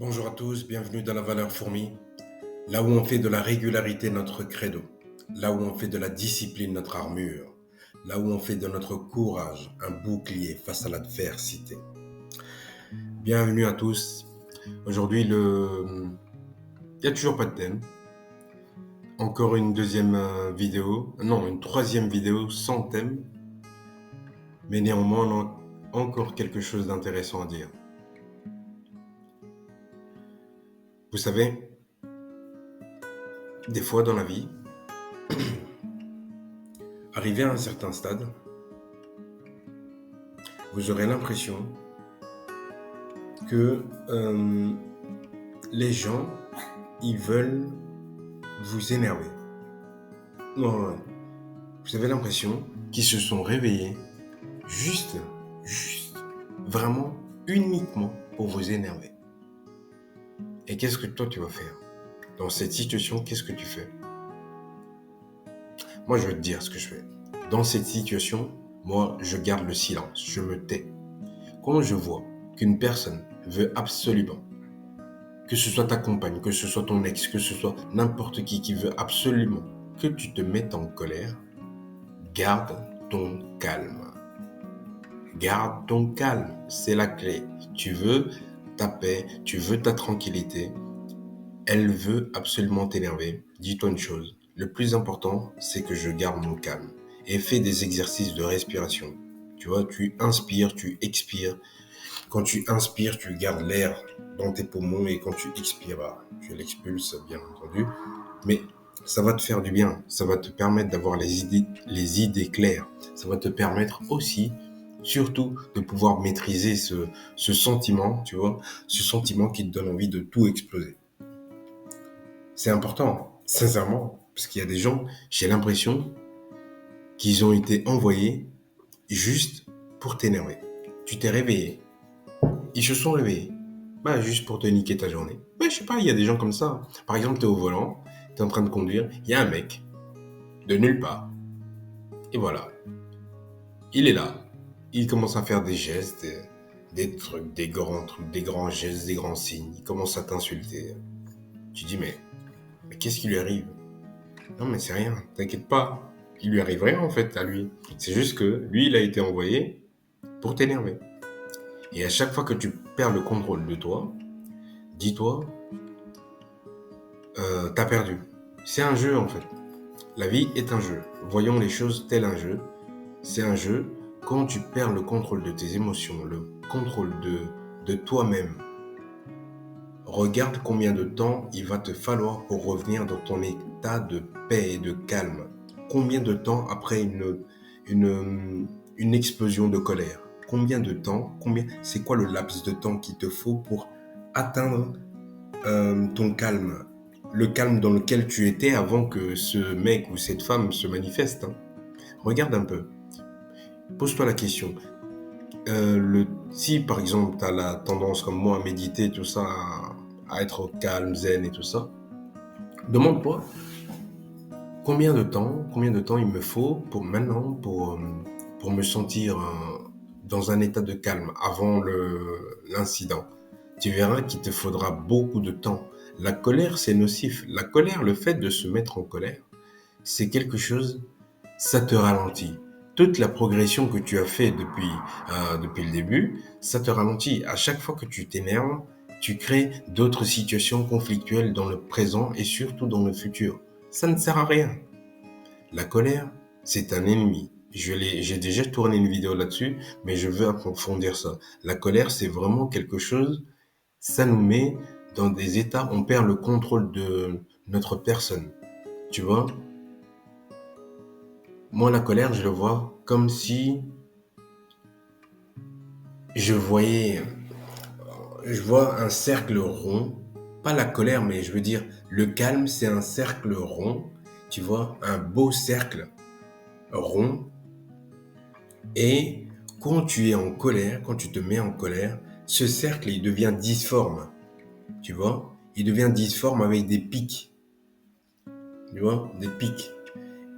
Bonjour à tous, bienvenue dans la valeur fourmi, là où on fait de la régularité notre credo, là où on fait de la discipline notre armure, là où on fait de notre courage un bouclier face à l'adversité. Bienvenue à tous. Aujourd'hui, il n'y a toujours pas de thème. Encore une deuxième vidéo, non, une troisième vidéo sans thème, mais néanmoins, on a encore quelque chose d'intéressant à dire. Vous savez, des fois dans la vie, arrivé à un certain stade, vous aurez l'impression que les gens, ils veulent vous énerver. Non, ouais. Vous avez l'impression qu'ils se sont réveillés juste, vraiment, uniquement pour vous énerver. Et qu'est-ce que toi tu vas faire? Dans cette situation, qu'est-ce que tu fais? Moi, je vais te dire ce que je fais. Dans cette situation, moi, je garde le silence, je me tais. Quand je vois qu'une personne veut absolument, que ce soit ta compagne, que ce soit ton ex, que ce soit n'importe qui veut absolument que tu te mettes en colère, garde ton calme. Garde ton calme, c'est la clé. Tu veux ta paix, tu veux ta tranquillité. Elle veut absolument t'énerver. Dis-toi une chose, le plus important, c'est que je garde mon calme. Et fais des exercices de respiration. Tu vois, tu inspires, tu expires. Quand tu inspires, tu gardes l'air dans tes poumons et quand tu expires, tu l'expulses, bien entendu. Mais ça va te faire du bien. Ça va te permettre d'avoir les idées claires. Ça va te permettre aussi, surtout, de pouvoir maîtriser ce sentiment, tu vois, ce sentiment qui te donne envie de tout exploser. C'est important, sincèrement, parce qu'il y a des gens, j'ai l'impression qu'ils ont été envoyés juste pour t'énerver. Tu t'es réveillé. Ils se sont réveillés. Juste pour te niquer ta journée. Je sais pas, il y a des gens comme ça. Par exemple, t'es au volant, t'es en train de conduire, il y a un mec, de nulle part. Et voilà. Il est là. Il commence à faire des gestes, des trucs, des grands trucs, des grands gestes, des grands signes. Il commence à t'insulter. Tu dis, mais qu'est-ce qui lui arrive? Non, mais c'est rien, t'inquiète pas. Il lui arrive rien en fait à lui. C'est juste que lui, il a été envoyé pour t'énerver. Et à chaque fois que tu perds le contrôle de toi, dis-toi, t'as perdu. C'est un jeu en fait. La vie est un jeu. Voyons les choses tel un jeu. C'est un jeu. Quand tu perds le contrôle de tes émotions, le contrôle de toi-même, regarde combien de temps il va te falloir pour revenir dans ton état de paix et de calme. Combien de temps après une explosion de colère? Combien de temps? C'est quoi le laps de temps qu'il te faut pour atteindre ton calme? Le calme dans lequel tu étais avant que ce mec ou cette femme se manifeste. Regarde un peu. Pose-toi la question. Si par exemple tu as la tendance comme moi à méditer, tout ça, à être au calme, zen et tout ça, demande-toi combien de temps il me faut pour maintenant, pour me sentir dans un état de calme avant l'incident. Tu verras qu'il te faudra beaucoup de temps. La colère, c'est nocif. La colère, le fait de se mettre en colère, c'est quelque chose, ça te ralentit. Toute la progression que tu as fait depuis le début, ça te ralentit. À chaque fois que tu t'énerves, tu crées d'autres situations conflictuelles dans le présent et surtout dans le futur. Ça ne sert à rien. La colère, c'est un ennemi. J'ai déjà tourné une vidéo là-dessus, mais je veux approfondir ça. La colère, c'est vraiment quelque chose, ça nous met dans des états, on perd le contrôle de notre personne. Tu vois? Moi, la colère, je le vois comme si je voyais, je vois un cercle rond. Pas la colère, mais je veux dire, le calme, c'est un cercle rond. Tu vois, un beau cercle rond. Et quand tu es en colère, quand tu te mets en colère, ce cercle, il devient difforme. Tu vois? Il devient difforme avec des pics. Tu vois? Des pics.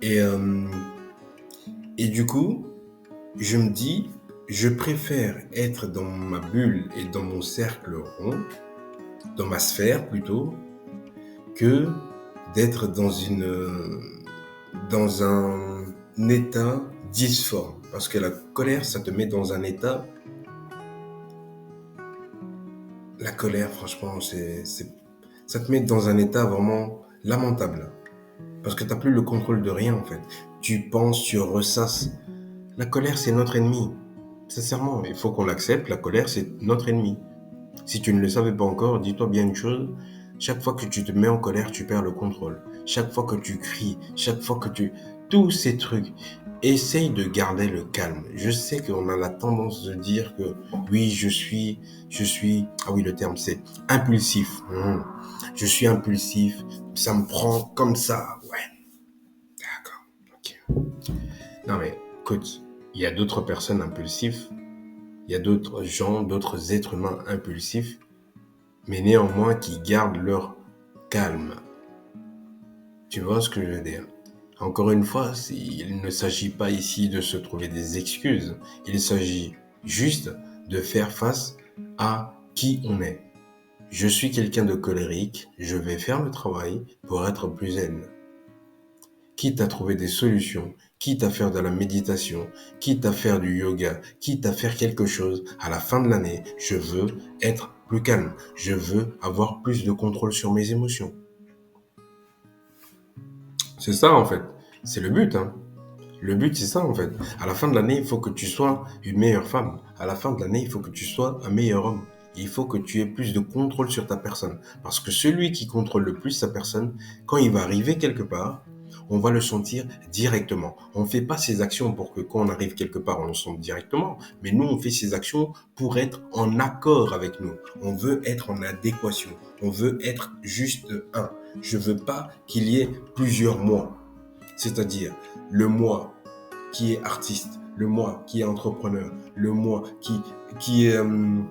Et, euh, et du coup, je me dis, je préfère être dans ma bulle et dans mon cercle rond dans ma sphère plutôt, que d'être dans un état disforme. Parce que la colère, ça te met dans un état... La colère, franchement, ça te met dans un état vraiment lamentable. Parce que tu n'as plus le contrôle de rien, en fait. Tu penses, tu ressasses. La colère, c'est notre ennemi. Sincèrement, il faut qu'on l'accepte. La colère, c'est notre ennemi. Si tu ne le savais pas encore, dis-toi bien une chose. Chaque fois que tu te mets en colère, tu perds le contrôle. Chaque fois que tu cries, chaque fois que tu... Tous ces trucs. Essaye de garder le calme. Je sais qu'on a la tendance de dire que oui, ah oui, le terme c'est impulsif. Je suis impulsif, ça me prend comme ça. Ouais, d'accord, ok. Non mais, écoute, il y a d'autres personnes impulsives, il y a d'autres gens, d'autres êtres humains impulsifs, mais néanmoins qui gardent leur calme. Tu vois ce que je veux dire? Encore une fois, il ne s'agit pas ici de se trouver des excuses. Il s'agit juste de faire face à qui on est. Je suis quelqu'un de colérique, je vais faire le travail pour être plus zen. Quitte à trouver des solutions, quitte à faire de la méditation, quitte à faire du yoga, quitte à faire quelque chose, à la fin de l'année, je veux être plus calme. Je veux avoir plus de contrôle sur mes émotions. C'est ça en fait. C'est le but, hein. Le but, c'est ça, en fait. À la fin de l'année, il faut que tu sois une meilleure femme. À la fin de l'année, il faut que tu sois un meilleur homme. Il faut que tu aies plus de contrôle sur ta personne. Parce que celui qui contrôle le plus sa personne, quand il va arriver quelque part, on va le sentir directement. On ne fait pas ces actions pour que quand on arrive quelque part, on le sente directement. Mais nous, on fait ces actions pour être en accord avec nous. On veut être en adéquation. On veut être juste un. Je veux pas qu'il y ait plusieurs moi. C'est-à-dire le moi qui est artiste, le moi qui est entrepreneur, le moi qui, qui aime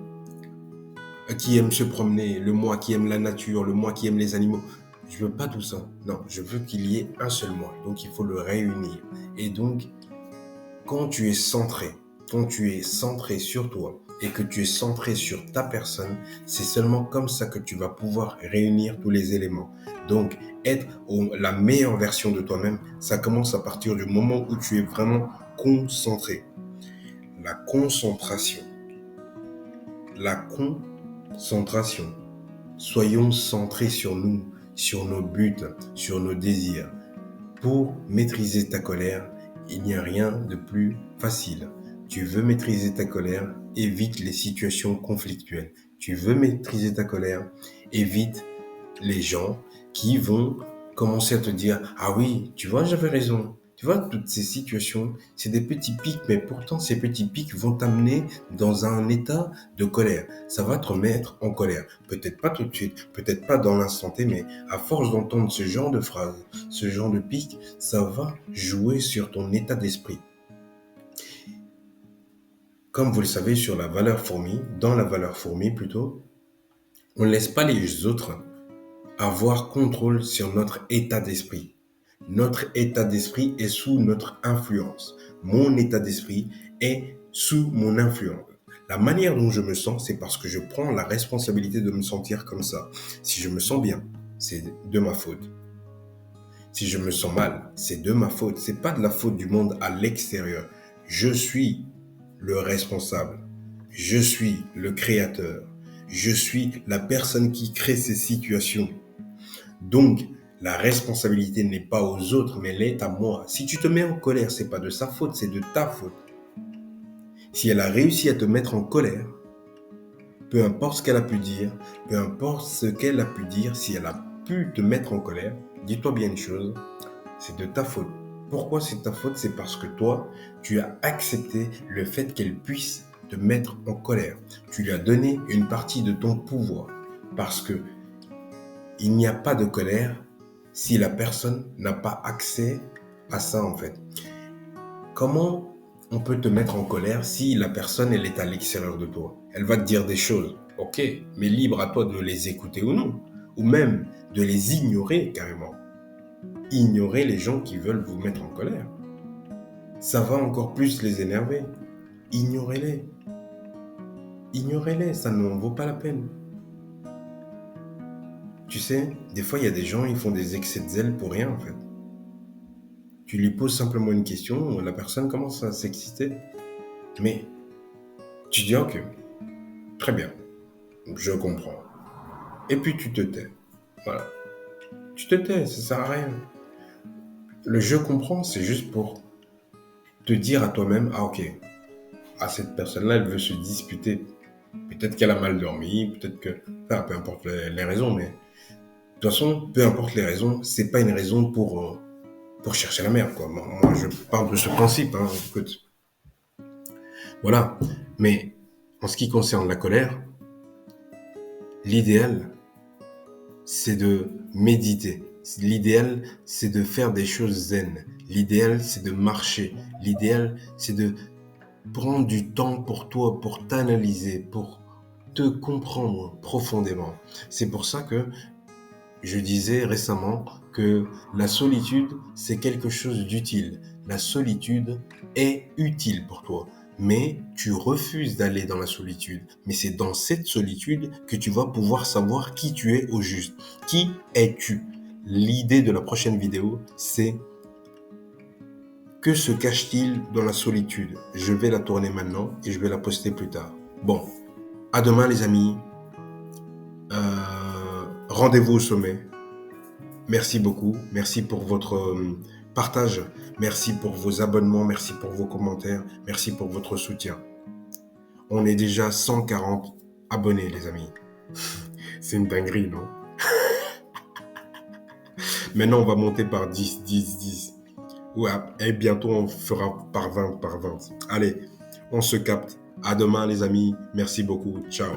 se promener, le moi qui aime la nature, le moi qui aime les animaux. Je veux pas tout ça. Non, je veux qu'il y ait un seul moi. Donc il faut le réunir. Et donc, quand tu es centré sur toi et que tu es centré sur ta personne, c'est seulement comme ça que tu vas pouvoir réunir tous les éléments. Donc, être la meilleure version de toi-même, ça commence à partir du moment où tu es vraiment concentré. La concentration. La concentration. Soyons centrés sur nous, sur nos buts, sur nos désirs. Pour maîtriser ta colère, il n'y a rien de plus facile. Tu veux maîtriser ta colère, évite les situations conflictuelles. Tu veux maîtriser ta colère, évite les gens qui vont commencer à te dire « Ah oui, tu vois, j'avais raison ». Tu vois, toutes ces situations, c'est des petits pics, mais pourtant ces petits pics vont t'amener dans un état de colère. Ça va te mettre en colère. Peut-être pas tout de suite, peut-être pas dans l'instant T, mais à force d'entendre ce genre de phrases, ce genre de pics, ça va jouer sur ton état d'esprit. Comme vous le savez, sur la valeur fourmi, dans la valeur fourmi plutôt, on ne laisse pas les autres avoir contrôle sur notre état d'esprit. Notre état d'esprit est sous notre influence. Mon état d'esprit est sous mon influence. La manière dont je me sens, c'est parce que je prends la responsabilité de me sentir comme ça. Si je me sens bien, c'est de ma faute. Si je me sens mal, c'est de ma faute. C'est pas de la faute du monde à l'extérieur. Je suis le responsable. Je suis le créateur. Je suis la personne qui crée ces situations. Donc, la responsabilité n'est pas aux autres, mais elle est à moi. Si tu te mets en colère, c'est pas de sa faute, c'est de ta faute. Si elle a réussi à te mettre en colère, peu importe ce qu'elle a pu dire, peu importe ce qu'elle a pu dire, si elle a pu te mettre en colère, dis-toi bien une chose, c'est de ta faute. Pourquoi c'est de ta faute? C'est parce que toi, tu as accepté le fait qu'elle puisse te mettre en colère. Tu lui as donné une partie de ton pouvoir. Parce que il n'y a pas de colère si la personne n'a pas accès à ça, en fait. Comment on peut te mettre en colère si la personne, elle est à l'extérieur de toi? Elle va te dire des choses, ok, mais libre à toi de les écouter ou non, ou même de les ignorer carrément. Ignorer les gens qui veulent vous mettre en colère. Ça va encore plus les énerver. Ignorez-les. Ignorez-les, ça ne vaut pas la peine. Tu sais, des fois, il y a des gens, ils font des excès de zèle pour rien, en fait. Tu lui poses simplement une question, la personne commence à s'exciter. Mais tu dis, ok, très bien, je comprends. Et puis tu te tais. Voilà. Tu te tais, ça sert à rien. Le je comprends, c'est juste pour te dire à toi-même, ah ok, ah, cette personne-là, elle veut se disputer. Peut-être qu'elle a mal dormi, peut-être que... Enfin, peu importe les raisons, mais... De toute façon, peu importe les raisons, c'est pas une raison pour chercher la merde, quoi. Moi, je parle de ce principe, hein, écoute. Voilà. Mais en ce qui concerne la colère, l'idéal, c'est de méditer. L'idéal, c'est de faire des choses zen. L'idéal, c'est de marcher. L'idéal, c'est de prendre du temps pour toi, pour t'analyser, pour te comprendre profondément. C'est pour ça que je disais récemment que la solitude, c'est quelque chose d'utile. La solitude est utile pour toi. Mais tu refuses d'aller dans la solitude. Mais c'est dans cette solitude que tu vas pouvoir savoir qui tu es au juste. Qui es-tu? L'idée de la prochaine vidéo, c'est que se cache-t-il dans la solitude? Je vais la tourner maintenant et je vais la poster plus tard. Bon, à demain les amis. Rendez-vous au sommet. Merci beaucoup. Merci pour votre partage. Merci pour vos abonnements. Merci pour vos commentaires. Merci pour votre soutien. On est déjà 140 abonnés, les amis. C'est une dinguerie, non? Maintenant, on va monter par 10, 10, 10. Ouais, et bientôt, on fera par 20, par 20. Allez, on se capte. À demain, les amis. Merci beaucoup. Ciao.